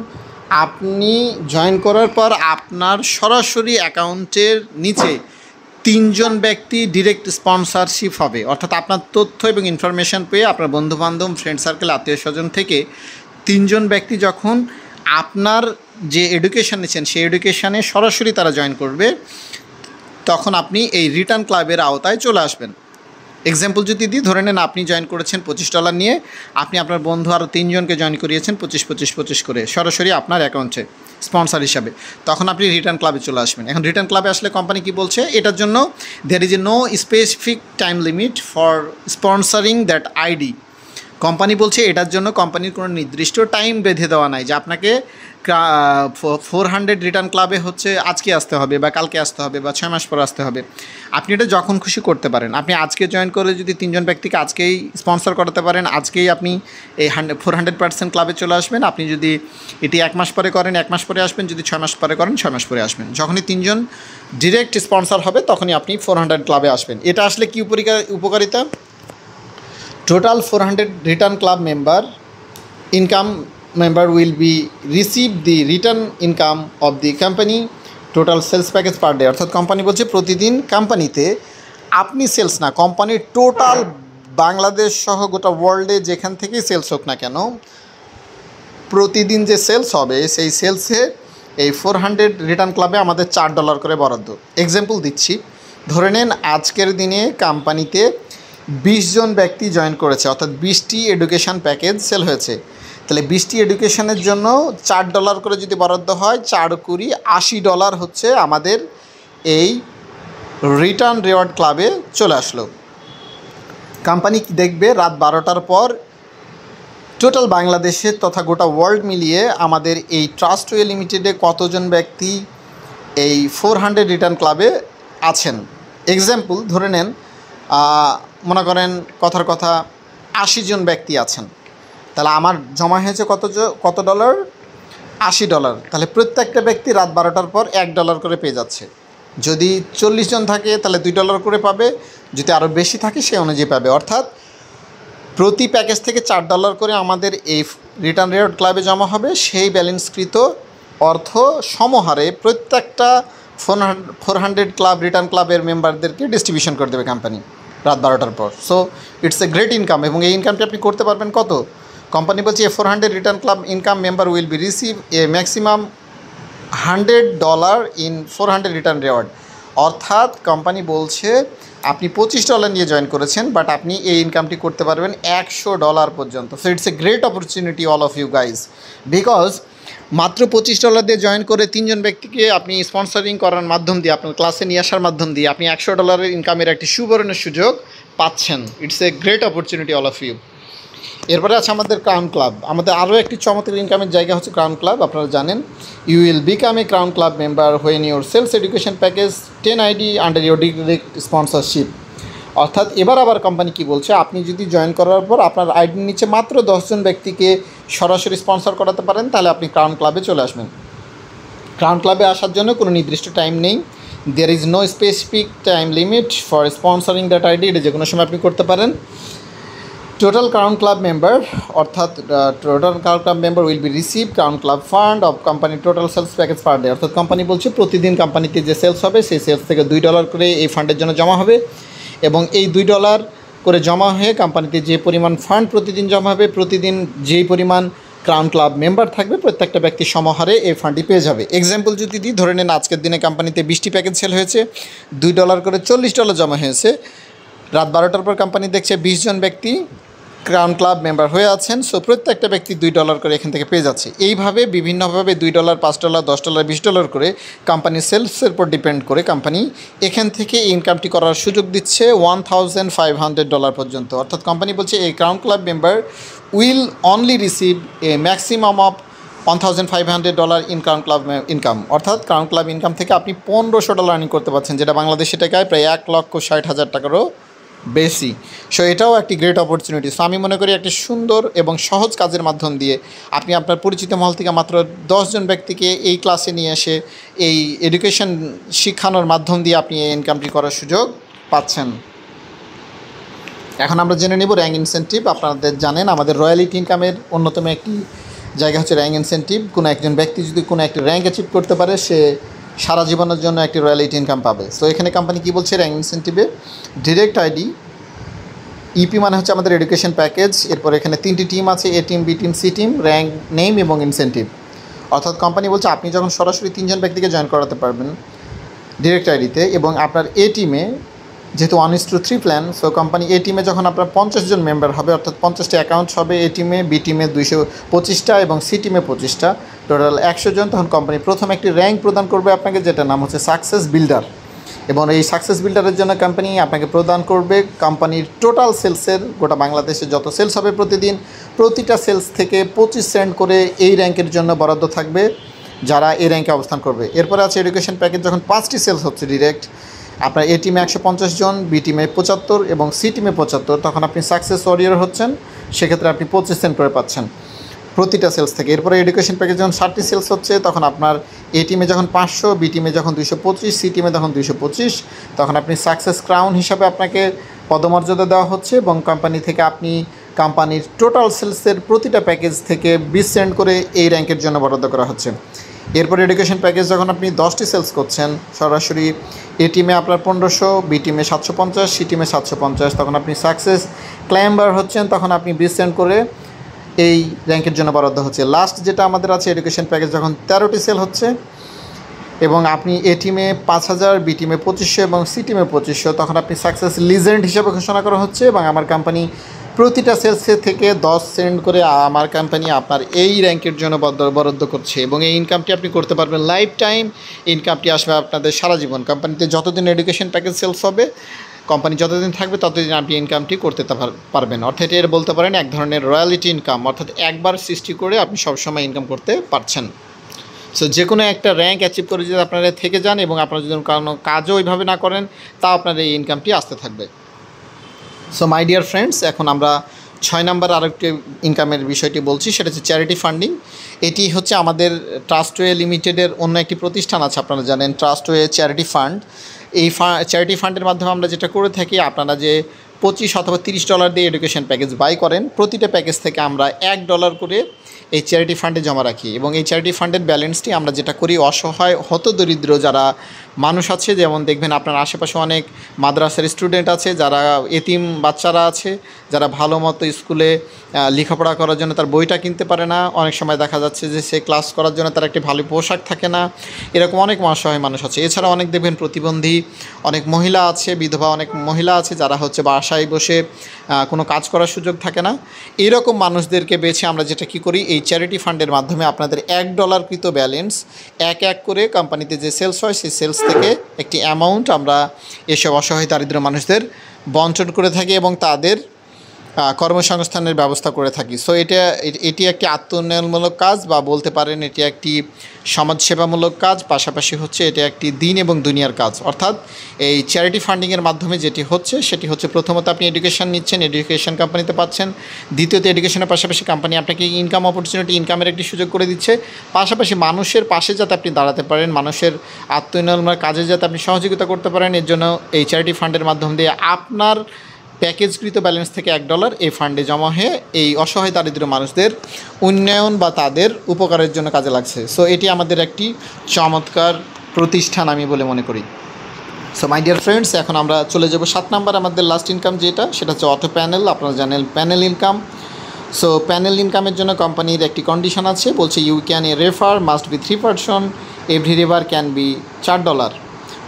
আপনি জয়েন করার পর আপনার সরাসরি অ্যাকাউন্টের নিচে 3 জন ব্যক্তি ডিরেক্ট স্পন্সরশিপ হবে। অর্থাৎ আপনার তথ্য এবং ইনফরমেশান পেয়ে আপনার বন্ধুবান্ধব, ফ্রেন্ড সার্কেল, আত্মীয় স্বজন থেকে 3 জন ব্যক্তি যখন আপনার যে এডুকেশান নিচ্ছেন সেই এডুকেশানে সরাসরি তারা জয়েন করবে, তখন আপনি এই রিটার্ন ক্লাবের আওতায় চলে আসবেন। এক্সাম্পল যদি দিই, ধরে নেন আপনি জয়েন করেছেন $25 নিয়ে, আপনি আপনার বন্ধু আরও 3 জনকে জয়েন করিয়েছেন 25 করে সরাসরি আপনার অ্যাকাউন্টে স্পন্সর হিসাবে, তখন আপনি রিটার্ন ক্লাবে চলে আসবেন। এখন রিটার্ন ক্লাবে আসলে কোম্পানি কি বলছে, এটার জন্য there is a no specific time limit for sponsoring that ID. Company বলছে এটার জন্য কোম্পানির কোনো নির্দিষ্ট টাইম বেঁধে দেওয়া নাই যে আপনাকে 400 রিটার্ন ক্লাবে হচ্ছে আজকে আসতে হবে বা কালকে আসতে হবে বা 6 মাস পর আসতে হবে। আপনি এটা যখন খুশি করতে পারেন। আপনি আজকে জয়েন করে যদি 3 জন ব্যক্তিকে আজকেই স্পন্সর করাতে পারেন, আজকেই আপনি এই 400% ক্লাবে চলে আসবেন। আপনি যদি এটি 1 মাস পরে করেন 1 মাস পরে আসবেন, যদি 6 মাস পরে করেন 6 মাস পরে আসবেন। যখনই 3 জন ডিরেক্ট স্পন্সর হবে তখনই আপনি 400 ক্লাবে আসবেন। এটা আসলে কি উপকারিতা, total 400 return club member will be receive the return income of the company total sales package per day। অর্থাৎ কোম্পানি বলছে প্রতিদিন কোম্পানিতে আপনি সেলস না, কোম্পানির টোটাল বাংলাদেশ সহ গোটা ওয়ার্ল্ডে যেখান থেকেই সেলস হোক না কেন, প্রতিদিন যে সেলস হবে সেই সেলসে এই 400 রিটার্ন ক্লাবে আমাদের $4 করে বরাদ্দ। এক্সাম্পল দিচ্ছি, ধরে নেন আজকের দিনে কোম্পানিতে 20 জন ব্যক্তি জয়েন করেছে, অর্থাৎ 20টি এডুকেশান প্যাকেজ সেল হয়েছে। তাহলে 20টি এডুকেশানের জন্য $4 করে যদি বরাদ্দ হয়, 4×20 $80 হচ্ছে আমাদের এই রিটার্ন রিওয়ার্ড ক্লাবে চলে আসলো। কোম্পানি দেখবে রাত 12টার পর টোটাল বাংলাদেশে তথা গোটা ওয়ার্ল্ড মিলিয়ে আমাদের এই ট্রাস্টওয়ে লিমিটেডে কতজন ব্যক্তি এই 400 রিটার্ন ক্লাবে আছেন। এক্সাম্পল ধরে নেন মনে করেন কথার কথা 80 জন ব্যক্তি আছেন, তাহলে আমার জমা হয়েছে কত ডলার, $80। তাহলে প্রত্যেকটা ব্যক্তি রাত 12টার পর $1 করে পেয়ে যাচ্ছে। যদি 40 জন থাকে তাহলে $2 করে পাবে, যদি আরও বেশি থাকে সেই অনুযায়ী পাবে। অর্থাৎ প্রতি প্যাকেজ থেকে $4 করে আমাদের এই রিটার্ন রিওয়ার্ড ক্লাবে জমা হবে। সেই ব্যালেন্সকৃত অর্থ সমহারে প্রত্যেকটা 400 ক্লাব রিটার্ন ক্লাবের মেম্বারদেরকে ডিস্ট্রিবিউশন করে দেবে কোম্পানি রাত 12টার পর। So it's a great income, এবং এই ইনকামটি আপনি করতে পারবেন কত, কোম্পানি বলছে এ 400 return club income member will be receive a maximum $100 in 400 return reward. অর্থাৎ কোম্পানি বলছে আপনি $25 নিয়ে জয়েন করেছেন, বাট আপনি এই ইনকামটি করতে পারবেন $100 পর্যন্ত। So it's a great opportunity all of you guys, because মাত্র $25 দিয়ে জয়েন করে 3 জন ব্যক্তিকে আপনি স্পন্সরিং করার মাধ্যম দিয়ে, আপনার ক্লাসে নিয়ে আসার মাধ্যম দিয়ে আপনি $100 ইনকামের একটি সুবর্ণের সুযোগ পাচ্ছেন। It's a great opportunity all of you. এরপরে আছে আমাদের ক্রাউন ক্লাব। আমাদের আরও একটি চমৎকার ইনকামের জায়গা হচ্ছে ক্রাউন ক্লাব। আপনারা জানেন you will become a crown club member when your sales education package 10ID under your direct sponsorship. অর্থাৎ এবার আবার কোম্পানি কি বলছে, আপনি যদি জয়েন করার পর আপনার আইডির নিচে মাত্র 10 জন ব্যক্তিকে সরাসরি স্পন্সর করাতে পারেন, তাহলে আপনি ক্রাউন ক্লাবে চলে আসবেন। ক্রাউন ক্লাবে আসার জন্য কোনো নির্দিষ্ট টাইম নেই। There is no specific time limit for sponsoring that ID. এটা যে কোনো সময় আপনি করতে পারেন। টোটাল ক্রাউন ক্লাব মেম্বার, অর্থাৎ total crown club member will be receive crown club fund of company total sales package per day. অর্থাৎ company বলছে প্রতিদিন কোম্পানিতে যে সেলস হবে সেই সেলস থেকে $2 করে এই ফান্ডের জন্য জমা হবে, এবং এই $2 করে জমা হয়ে কোম্পানিতে যে পরিমাণ ফান্ড প্রতিদিন জমা হবে, প্রতিদিন যেই পরিমাণ ক্রাউন ক্লাব মেম্বার থাকবে প্রত্যেকটা ব্যক্তি সমহারে এই ফান্ডটি পেয়ে যাবে। এক্সাম্পল যদি দিই, ধরে নেন আজকের দিনে কোম্পানিতে 20টি প্যাকেজ সেল হয়েছে, $2 করে $40 জমা হয়েছে। রাত 12টার পর কোম্পানি দেখছে 20 জন ব্যক্তি ক্রাউন ক্লাব মেম্বার হয়ে আছেন, সো প্রত্যেকটা ব্যক্তি $2 করে এখান থেকে পেয়ে যাচ্ছে। এইভাবে বিভিন্নভাবে $2, $5, $10, $20 করে কোম্পানির সেলসের উপর ডিপেন্ড করে কোম্পানি এখান থেকে ইনকামটি করার সুযোগ দিচ্ছে $1,500 পর্যন্ত। অর্থাৎ কোম্পানি বলছে এই crown club member will only receive a maximum of $1,500 in crown club income. অর্থাৎ ক্রাউন ক্লাব ইনকাম থেকে আপনি $1,500 আর্নিং করতে পারছেন, যেটা বাংলাদেশি টাকায় প্রায় 1,60,000 টাকারও বেশি। সো এটাও একটি গ্রেট অপরচুনিটি। সো আমি মনে করি একটি সুন্দর এবং সহজ কাজের মাধ্যম দিয়ে আপনি আপনার পরিচিত মহল থেকে মাত্র 10 জন ব্যক্তিকে এই ক্লাসে নিয়ে এসে এই এডুকেশন শিখানোর মাধ্যম দিয়ে আপনি এই ইনকামটি করার সুযোগ পাচ্ছেন। এখন আমরা জেনে নেব র্যাঙ্ক ইনসেন্টিভ। আপনাদের জানেন আমাদের রয়্যালিটি ইনকামের অন্যতম একটি জায়গা হচ্ছে র্যাঙ্ক ইনসেন্টিভ। কোনো একজন ব্যক্তি যদি কোনো একটি র্যাঙ্ক অ্যাচিভ করতে পারে, সে সারা জীবনের জন্য একটি রয়্যালিটি ইনকাম পাবে। সো এখানে কোম্পানি কী বলছে র্যাঙ্ক ইনসেন্টিভে, ডিরেক্ট আইডি, ইপি মানে হচ্ছে আমাদের এডুকেশন প্যাকেজ, এরপর এখানে 3টি টিম আছে, A team, B team, C team, rank, name এবং ইনসেন্টিভ। অর্থাৎ কোম্পানি বলছে আপনি যখন সরাসরি 3 জন ব্যক্তিকে জয়েন করাতে পারবেন ডিরেক্ট আইডিতে, এবং আপনার এ টিমে যেহেতু 1:3 প্ল্যান, সো কোম্পানি এ টিমে যখন আপনার 50 জন মেম্বার হবে, অর্থাৎ 50টি অ্যাকাউন্ট হবে এ টিমে, বি টিমে 225টা এবং সি টিমে 25টা, টোটাল 100 জন, তখন কোম্পানি প্রথম একটি র্যাঙ্ক প্রদান করবে আপনাকে, যেটার নাম হচ্ছে সাকসেস বিল্ডার। এবং এই সাকসেস বিল্ডারের জন্য কোম্পানি আপনাকে প্রদান করবে কোম্পানির টোটাল সেলসের, গোটা বাংলাদেশে যত সেলস হবে প্রতিদিন, প্রতিটা সেলস থেকে 25 সেন্ট করে এই র্যাঙ্কের জন্য বরাদ্দ থাকবে যারা এই র্যাঙ্কে অবস্থান করবে। এরপরে আছে এডুকেশন প্যাকেজ, যখন 5টি সেলস হচ্ছে ডিরেক্ট, আপনার এ টিমে 150 জন, বি টিমে 75 এবং সি টিমে 75, তখন আপনি সাকসেস ওয়ারিয়র হচ্ছেন, সেক্ষেত্রে আপনি 25 সেন্ট করে পাচ্ছেন প্রতিটা সেলস থেকে। এরপরে এডুকেশন প্যাকেজ যখন 60টি সেলস হচ্ছে, তখন আপনার এ টিমে যখন 500, বি টিমে যখন 225, সি টিমে যখন 225, তখন আপনি সাকসেস ক্রাউন হিসাবে আপনাকে পদমর্যাদা দেওয়া হচ্ছে, এবং কোম্পানি থেকে আপনি কোম্পানির টোটাল সেলসের প্রতিটা প্যাকেজ থেকে 20 সেন্ট করে এই র্যাঙ্কের জন্য বরাদ্দ করা হচ্ছে। এরপর এডুকেশন প্যাকেজ যখন আপনি 10টি সেলস করছেন সরাসরি, এ টিমে আপনার 1500, বি টিমে 750, সি টিমে 750, তখন আপনি সাকসেস ক্লাইম্বার হচ্ছেন, তখন আপনি 20 সেন্ট করে এই র্যাঙ্কের জন্য বরাদ্দ হচ্ছে। লাস্ট যেটা আমাদের আছে এডুকেশন প্যাকেজ, যখন 13টি সেল হচ্ছে এবং আপনি এ টিমে 5000, বি টিমে 2500 এবং সি টিমে 2500, তখন আপনি সাকসেস লিজেন্ড হিসেবে ঘোষণা করা হচ্ছে, এবং আমার কোম্পানি প্রতিটা সেলসে থেকে 10 সেন্ট করে আমার কোম্পানি আপনার এই র্যাঙ্কের জন্য বরাদ্দ করছে, এবং এই ইনকামটি আপনি করতে পারবেন লাইফ টাইম। ইনকামটি আসবে আপনাদের সারা জীবন। কোম্পানিতে যতদিন এডুকেশন প্যাকেজ সেলস হবে, কোম্পানি যতদিন থাকবে ততদিন আপনি ইনকামটি করতে পারবেন। অর্থাৎ এর বলতে পারেন এক ধরনের রয়্যালিটি ইনকাম, অর্থাৎ একবার সৃষ্টি করে আপনি সবসময় ইনকাম করতে পারছেন। সো যে কোনো একটা র্যাঙ্ক অ্যাচিভ করে যদি আপনারা থেকে যান এবং আপনারা যদি কোনো কাজও ওইভাবে না করেন, তা আপনার এই ইনকামটি আসতে থাকবে। সো মাই ডিয়ার ফ্রেন্ডস, এখন আমরা 6 নম্বর আরেকটি ইনকামের বিষয়টি বলছি, সেটা হচ্ছে চ্যারিটি ফান্ডিং। এটি হচ্ছে আমাদের ট্রাস্টওয়ে লিমিটেডের অন্য একটি প্রতিষ্ঠান আছে, আপনারা জানেন ট্রাস্টওয়ে চ্যারিটি ফান্ড। এই চ্যারিটি ফান্ডের মাধ্যমে আমরা যেটা করে থাকি, আপনারা যে $25 অথবা $30 দিয়ে এডুকেশন প্যাকেজ বাই করেন, প্রতিটা প্যাকেজ থেকে আমরা $1 করে এই চ্যারিটি ফান্ডে জমা রাখি, এবং এই চ্যারিটি ফান্ডের ব্যালেন্সটি আমরা যেটা করি, অসহায় হতদরিদ্র যারা মানুষ আছে, যেমন দেখবেন আপনার আশেপাশে অনেক মাদ্রাসার স্টুডেন্ট আছে, যারা এতিম বাচ্চারা আছে, যারা ভালো মতো স্কুলে লেখাপড়া করার জন্য তার বইটা কিনতে পারে না, অনেক সময় দেখা যাচ্ছে যে সে ক্লাস করার জন্য তার একটি ভালো পোশাক থাকে না, এরকম অনেক অসহায় মানুষ আছে। এছাড়া অনেক দেখবেন প্রতিবন্ধী অনেক মহিলা আছে, বিধবা অনেক মহিলা আছে, যারা হচ্ছে বাসায় বসে কোনো কাজ করার সুযোগ থাকে না। এরকম মানুষদেরকে বেছে আমরা যেটা কী করি, এই চ্যারিটি ফান্ডের মাধ্যমে আপনাদের $1 কৃত ব্যালেন্স এক করে কোম্পানিতে যে সেলস হয় সেই সেলস থেকে একটি অ্যামাউন্ট আমরা এসব অসহায় দারিদ্র মানুষদের বন্টন করে থাকি, এবং তাদের কর্মসংস্থানের ব্যবস্থা করে থাকি। সো এটি একটি আত্মোন্নয়নমূলক কাজ বা বলতে পারেন এটি একটি সমাজসেবামূলক কাজ, পাশাপাশি হচ্ছে এটা একটি দিন এবং দুনিয়ার কাজ। অর্থাৎ এই চ্যারিটি ফান্ডিংয়ের মাধ্যমে যেটি হচ্ছে সেটি হচ্ছে প্রথমত আপনি এডুকেশন নিচ্ছেন, এডুকেশন কোম্পানিতে পাচ্ছেন। দ্বিতীয়ত এডুকেশনের পাশাপাশি কোম্পানি আপনাকে ইনকাম অপরচুনিটি, ইনকামের একটি সুযোগ করে দিচ্ছে। পাশাপাশি মানুষের পাশে যাতে আপনি দাঁড়াতে পারেন, মানুষের আত্মোন্নয়নমূলক কাজে যাতে আপনি সহযোগিতা করতে পারেন, এর জন্য এই চ্যারিটি ফান্ডের মাধ্যম দিয়ে আপনার প্যাকেজকৃত ব্যালেন্স থেকে $1 এই ফান্ডে জমা হয়ে এই অসহায় দারিদ্র মানুষদের উন্নয়ন বা তাদের উপকারের জন্য কাজে লাগছে। সো এটি আমাদের একটি চমৎকার প্রতিষ্ঠান আমি বলে মনে করি। সো মাই ডিয়ার ফ্রেন্ডস, এখন আমরা চলে যাব 7 নাম্বার আমাদের লাস্ট ইনকাম যেটা, সেটা হচ্ছে অটো প্যানেল। আপনারা জানেন প্যানেল ইনকাম। সো প্যানেল ইনকামের জন্য কোম্পানির একটি কন্ডিশন আছে, বলছে you can refer must be 3 person, every refer can be $4।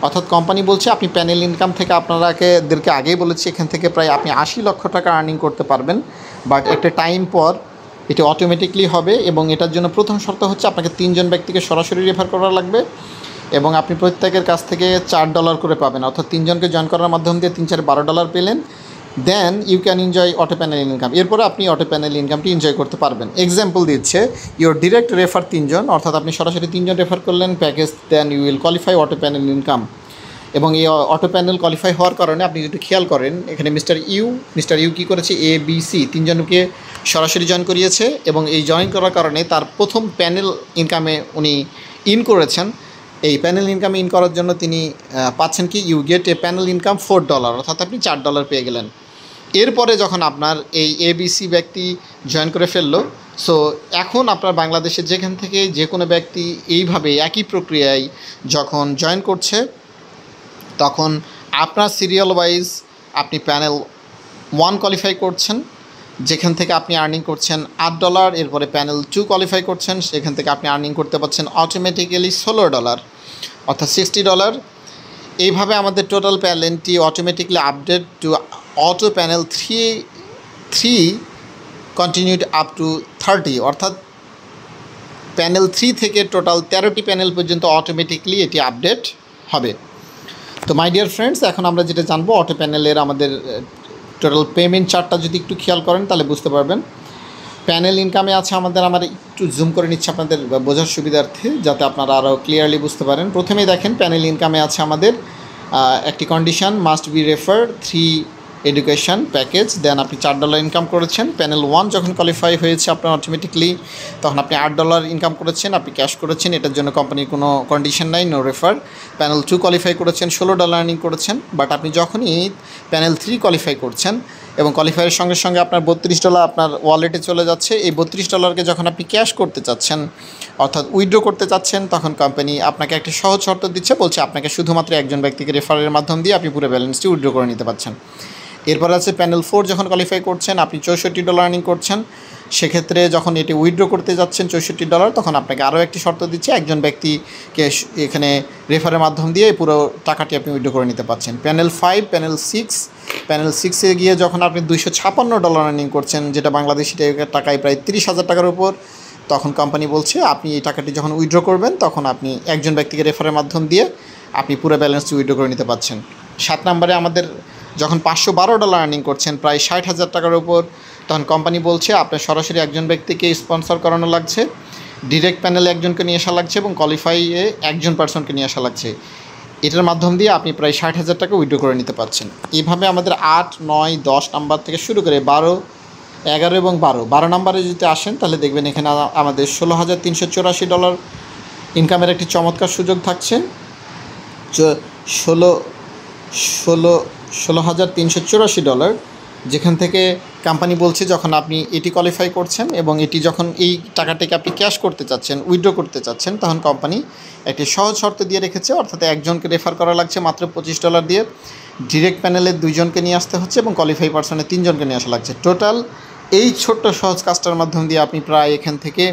অর্থাৎ কোম্পানি বলছে আপনি প্যানেল ইনকাম থেকে আপনাদেরকে আগেই বলেছি এখান থেকে প্রায় আপনি 80 লক্ষ টাকা আর্নিং করতে পারবেন। বাট একটা টাইম পর এটি অটোমেটিকলি হবে এবং এটার জন্য প্রথম শর্ত হচ্ছে আপনাকে 3 জন ব্যক্তিকে সরাসরি রেফার করা লাগবে এবং আপনি প্রত্যেকের কাছ থেকে $4 করে পাবেন। অর্থাৎ 3 জনকে জয়েন করার মাধ্যম দিয়ে 3 4 $12 পেলেন। Then you can enjoy auto panel income. এরপরে আপনি অটো প্যানেল ইনকামটি এনজয় করতে পারবেন। এক্সাম্পল দিচ্ছে, ইউর ডিরেক্ট রেফার 3 জন, অর্থাৎ আপনি সরাসরি 3 জন রেফার করলেন package, then you will qualify auto panel income. এবং এই অটো প্যানেল কোয়ালিফাই হওয়ার কারণে আপনি যদি খেয়াল করেন এখানে মিস্টার ইউ কী করেছে, ABC 3 জনকে সরাসরি জয়েন করিয়েছে এবং এই জয়েন করার কারণে তার প্রথম প্যানেল ইনকামে উনি ইন করেছেন। এই প্যানেল ইনকাম ইন করার জন্য তিনি পাচ্ছেন কি, you get a panel income $4, অর্থাৎ আপনি $4 পেয়ে গেলেন। এরপরে যখন আপনার এই ABC ব্যক্তি জয়েন করে ফেললো, সো এখন আপনার বাংলাদেশের যেখান থেকে যে কোনো ব্যক্তি এইভাবে একই প্রক্রিয়ায় যখন জয়েন করছে, তখন আপনার সিরিয়াল ওয়াইজ আপনি প্যানেল 1 কোয়ালিফাই করছেন, যেখান থেকে আপনি আর্নিং করছেন $8। এরপরে প্যানেল 2 কোয়ালিফাই করছেন, সেখান থেকে আপনি আর্নিং করতে পারছেন অটোমেটিক্যালি $16, অর্থাৎ $60। এইভাবে আমাদের টোটাল প্যানেলটি automatically update to auto panel 3 continued up to 30, অর্থাৎ প্যানেল 3 থেকে টোটাল 13টি প্যানেল পর্যন্ত অটোমেটিকলি এটি আপডেট হবে। তো মাই ডিয়ার ফ্রেন্ডস, এখন আমরা যেটা জানবো অটো প্যানেলের আমাদের টোটাল পেমেন্ট চার্টটা যদি একটু খেয়াল করেন তাহলে বুঝতে পারবেন। প্যানেল ইনকামে আছে আমার একটু জুম করে নিচ্ছে আপনাদের বোঝার সুবিধার্থে, যাতে আপনারা আরও ক্লিয়ারলি বুঝতে পারেন। প্রথমেই দেখেন প্যানেল ইনকামে আছে আমাদের একটি condition, must be refer 3 education package, then আপনি $4 ইনকাম করেছেন। প্যানেল 1 যখন কোয়ালিফাই হয়েছে আপনার অটোমেটিকলি, তখন আপনি $8 ইনকাম করেছেন, আপনি ক্যাশ করেছেন, এটার জন্য কোম্পানির কোনো কন্ডিশন নাই, নো রেফার। প্যানেল 2 কোয়ালিফাই করেছেন, $16 আর্নিং করেছেন। বাট আপনি যখনই প্যানেল 3 কোয়ালিফাই করছেন এবং কোয়ালিফাইয়ের সঙ্গে সঙ্গে আপনার $32 আপনার ওয়ালেটে চলে যাচ্ছে, এই $32কে যখন আপনি ক্যাশ করতে চাচ্ছেন, অর্থাৎ উইথড্র করতে চাচ্ছেন, তখন কোম্পানি আপনাকে একটি সহজ শর্ত দিচ্ছে, বলছে আপনাকে শুধুমাত্র 1 জন ব্যক্তিকে রেফারের মাধ্যম দিয়ে আপনি পুরো ব্যালেন্সটি উইথড্র করে নিতে পারছেন। এরপর আছে প্যানেল 4 যখন কোয়ালিফাই করছেন, আপনি $64 আর্নিং করছেন, সেক্ষেত্রে যখন এটি উইথড্র করতে যাচ্ছেন $64, তখন আপনাকে আরও একটি শর্ত দিচ্ছে, 1 জন ব্যক্তিকে এখানে রেফারের মাধ্যম দিয়ে পুরো টাকাটি আপনি উইথড্র করে নিতে পারছেন। প্যানেল 5, প্যানেল 6-এ গিয়ে যখন আপনি $256 আর্নিং করছেন, যেটা বাংলাদেশি টাকায় প্রায় 30,000 টাকার উপর, তখন কোম্পানি বলছে আপনি এই টাকাটি যখন উইথড্র করবেন তখন আপনি 1 জন ব্যক্তিকে রেফারের মাধ্যম দিয়ে আপনি পুরো ব্যালেন্সটি উইথড্র করে নিতে পারছেন। 7 নম্বরে আমাদের যখন $512 আর্নিং করছেন প্রায় 60,000 টাকার উপর, তখন কোম্পানি বলছে আপনার সরাসরি 1 জন ব্যক্তিকে স্পন্সর করানো লাগছে, ডিরেক্ট প্যানেলে 1 জনকে নিয়ে আসা লাগছে এবং কোয়ালিফাইয়ে 1 জন পার্সনকে নিয়ে আসা লাগছে। এটার মাধ্যম দিয়ে আপনি প্রায় 60,000 টাকা উইথড্র করে নিতে পারছেন। এইভাবে আমাদের 8, 9, 10 নাম্বার থেকে শুরু করে 12, 11 এবং 12 নাম্বারে যদি আসেন তাহলে দেখবেন এখানে আমাদের $16,384 ইনকামের একটি চমৎকার সুযোগ থাকছে। $16,384, যেখান থেকে কোম্পানি বলছে যখন আপনি এটি কোয়ালিফাই করছেন এবং এটি যখন এই টাকাটাকে আপনি ক্যাশ করতে চাচ্ছেন, উইথড্র করতে চাচ্ছেন, তখন কোম্পানি একটি সহজ শর্ত দিয়ে রেখেছে, অর্থাৎ 1 জনকে রেফার করা লাগছে মাত্র $25 দিয়ে, ডিরেক্ট প্যানেলে 2 জনকে নিয়ে আসতে হচ্ছে এবং কোয়ালিফাই পার্সনে 3 জনকে নিয়ে আসা লাগছে। টোটাল এই ছোট্ট সহজ কাজটার মাধ্যম দিয়ে আপনি প্রায় এখান থেকে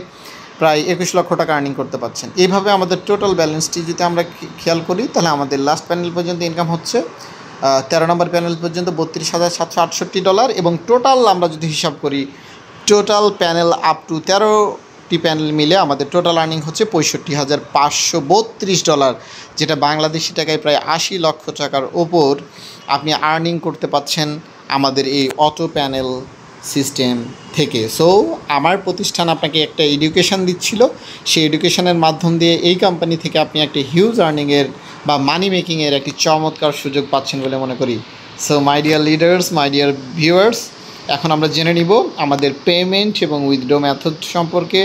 প্রায় 21 লক্ষ টাকা আর্নিং করতে পারছেন। এইভাবে আমাদের টোটাল ব্যালেন্সটি যদি আমরা খেয়াল করি তাহলে আমাদের লাস্ট প্যানেল পর্যন্ত ইনকাম হচ্ছে 13 নম্বর প্যানেল পর্যন্ত $32,768 এবং টোটাল আমরা যদি হিসাব করি টোটাল প্যানেল আপ টু 13টি প্যানেল মিলে আমাদের টোটাল আর্নিং হচ্ছে $65,532, যেটা বাংলাদেশি টাকায় প্রায় 80 লক্ষ টাকার ওপর আপনি আর্নিং করতে পাচ্ছেন আমাদের এই অটো প্যানেল সিস্টেম থেকে। সো আমার প্রতিষ্ঠান আপনাকে একটা এডুকেশান দিচ্ছিল, সেই এডুকেশনের মাধ্যম দিয়ে এই কোম্পানি থেকে আপনি একটি হিউজ আর্নিংয়ের বা মানি মেকিংয়ের একটি চমৎকার সুযোগ পাচ্ছেন বলে মনে করি। So my deer leaders, my dear viewers, এখন আমরা জেনে নিব আমাদের পেমেন্ট এবং উইথড্র মেথড সম্পর্কে।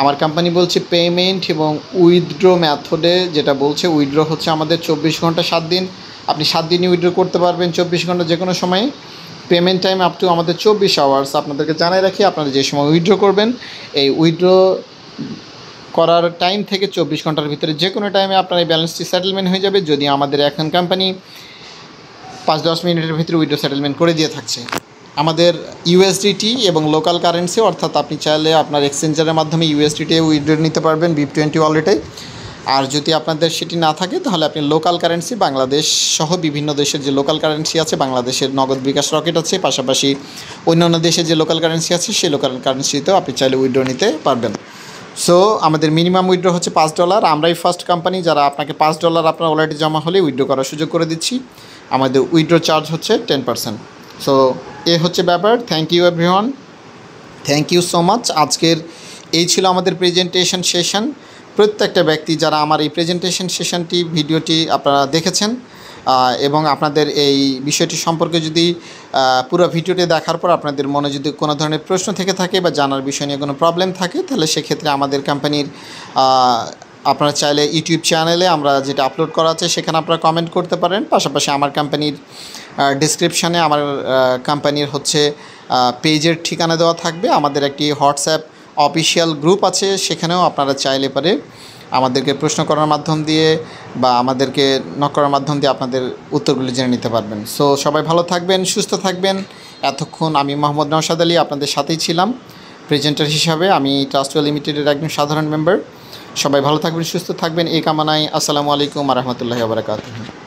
আমার কোম্পানি বলছে পেমেন্ট এবং উইথড্র মেথডে যেটা বলছে, উইথড্র হচ্ছে আমাদের 24 ঘন্টা 7 দিন, আপনি 7 দিনই উইথড্র করতে পারবেন 24 ঘন্টা যে কোনো সময়ে। পেমেন্ট টাইম আপ টু আমাদের 24 আওয়ার্স। আপনাদেরকে জানাই রাখি, আপনারা যে সময় উইথড্র করবেন, এই উইথড্র করার টাইম থেকে 24 ঘন্টার ভিতরে যে কোনো টাইমে আপনার এই ব্যালেন্সটি সেটেলমেন্ট হয়ে যাবে। যদি আমাদের এখন কোম্পানি 5-10 মিনিটের ভিতরে উইথড্র সেটেলমেন্ট করে দিয়ে থাকছে। আমাদের ইউএসডিটি এবং লোকাল কারেন্সি, অর্থাৎ আপনি চাইলে আপনার এক্সচেঞ্জারের মাধ্যমে ইউএসডিটি উইথড্র নিতে পারবেন BIP20 ওয়ালেটে। আর যদি আপনাদের সেটি না থাকে তাহলে আপনি লোকাল কারেন্সি, বাংলাদেশ সহ বিভিন্ন দেশের যে লোকাল কারেন্সি আছে, বাংলাদেশের নগদ বিকাশ রকেট আছে, পাশাপাশি অন্যান্য দেশের যে লোকাল কারেন্সি আছে সেই লোকাল কারেন্সিতেও আপনি চাইলে উইথড্র নিতে পারবেন। সো আমাদের মিনিমাম উইথড্র হচ্ছে $5। আমরাই ফার্স্ট কোম্পানি যারা আপনাকে $5 আপনার ওয়ালেটে জমা হলে উইথড্র করার সুযোগ করে দিচ্ছি। আমাদের উইথড্র চার্জ হচ্ছে 10%। সো এ হচ্ছে ব্যাপার। Thank you everyone, thank you so much. আজকের এই ছিল আমাদের প্রেজেন্টেশন সেশন। প্রত্যেকটা ব্যক্তি যারা আমার এই প্রেজেন্টেশন সেশনটি ভিডিওটি আপনারা দেখেছেন এবং আপনাদের এই বিষয়টি সম্পর্কে যদি পুরো ভিডিওটি দেখার পর আপনাদের মনে যদি কোনো ধরনের প্রশ্ন থেকে থাকে বা জানার বিষয় নিয়ে কোনো প্রবলেম থাকে, তাহলে সেক্ষেত্রে আমাদের কোম্পানির আপনারা চাইলে ইউটিউব চ্যানেলে আমরা যেটা আপলোড করা আছে সেখানে আপনারা কমেন্ট করতে পারেন। পাশাপাশি আমার কোম্পানির ডিসক্রিপশানে আমার কোম্পানির হচ্ছে পেজের ঠিকানা দেওয়া থাকবে। আমাদের একটি হোয়াটসঅ্যাপ অফিসিয়াল গ্রুপ আছে, সেখানেও আপনারা চাইলে পারে আমাদেরকে প্রশ্ন করার মাধ্যম দিয়ে বা আমাদেরকে নক করার মাধ্যম দিয়ে আপনাদের উত্তরগুলি জেনে নিতে পারবেন। সো সবাই ভালো থাকবেন, সুস্থ থাকবেন। এতক্ষণ আমি মোহাম্মদ নওশাদ আলী আপনাদের সাথেই ছিলাম প্রেজেন্টার হিসাবে। আমি ট্রাস্টওয়েল লিমিটেডের একজন সাধারণ মেম্বার। সবাই ভালো থাকবেন, সুস্থ থাকবেন এই কামনায়। আসসালামু আলাইকুম ওয়া রাহমাতুল্লাহি ওয়া বারাকাতুহু।